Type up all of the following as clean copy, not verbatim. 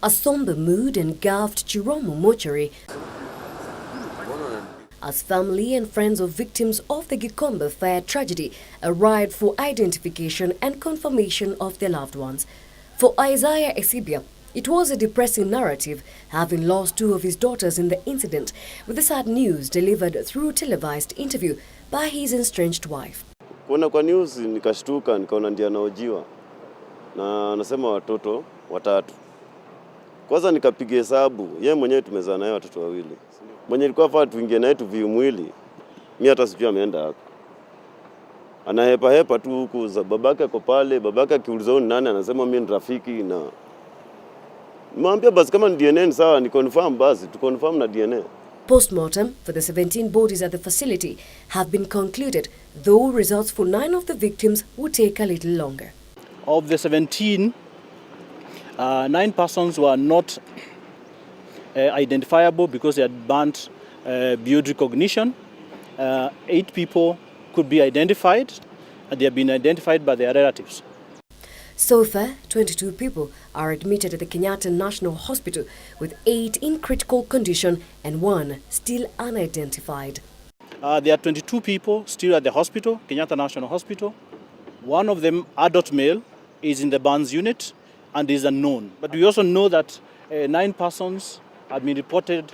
A somber mood engulfed Chiromo Mortuary as family and friends of victims of the Gikomba fire tragedy arrived for identification and confirmation of their loved ones. For Isaiah Esibia, it was a depressing narrative, having lost two of his daughters in the incident, with the sad news delivered through a televised interview by his estranged wife. Kuona kwa news nikashtuka, nikaona ndiye anaojiwa na anasema watoto watatu. Kwanza nikapiga hesabu, yeye mwenyewe tumezaa naye watoto wawili. Mwenye alikuwa faa tuingie naye tuviumwili, mimi hata sijui ameenda hapo. Anahepa tu huku, za babake ako pale, babake akiuliza nani anasema mimi ni rafiki, na nimwambia basi kama ni DNA ni sawa, ni confirm basi, tu confirm na DNA. Postmortem for the 17 bodies at the facility have been concluded, though results for 9 of the victims would take a little longer. Of the 17, 9 persons were not identifiable because they had burnt beyond recognition. 8 people could be identified, and they have been identified by their relatives. So far, 22 people are admitted at the Kenyatta National Hospital, with 8 in critical condition and 1 still unidentified. There are 22 people still at the hospital, Kenyatta National Hospital. One of them, adult male, is in the burns unit and is unknown. But we also know that 9 persons have been reported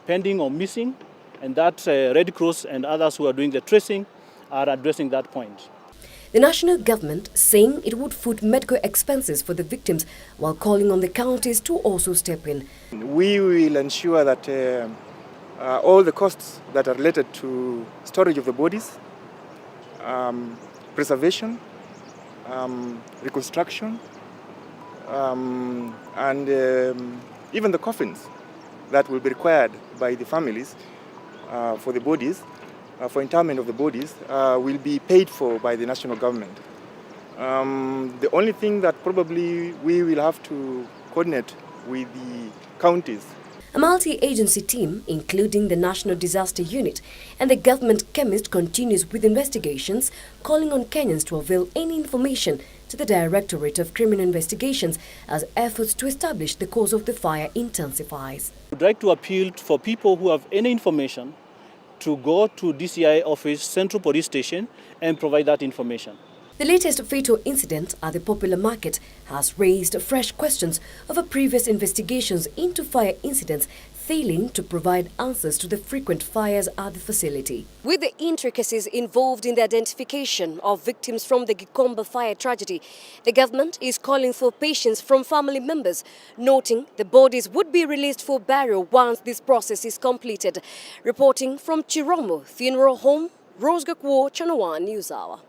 pending or missing, and that Red Cross and others who are doing the tracing are addressing that point. The national government saying it would foot medical expenses for the victims, while calling on the counties to also step in. We will ensure that all the costs that are related to storage of the bodies, preservation, reconstruction, and even the coffins that will be required by the families for the bodies, for interment of the bodies, will be paid for by the national government. The only thing that probably we will have to coordinate with the counties. A multi-agency team, including the National Disaster Unit and the government chemist, continues with investigations, calling on Kenyans to avail any information to the Directorate of Criminal Investigations as efforts to establish the cause of the fire intensifies. I would like to appeal for people who have any information to go to DCI office, Central Police Station, and provide that information. The latest fatal incident at the Popular Market has raised fresh questions over previous investigations into fire incidents failing to provide answers to the frequent fires at the facility. With the intricacies involved in the identification of victims from the Gikomba fire tragedy, the government is calling for patience from family members, noting the bodies would be released for burial once this process is completed. Reporting from Chiromo Funeral Home, Rose Gakwo, Channel 1 News Hour.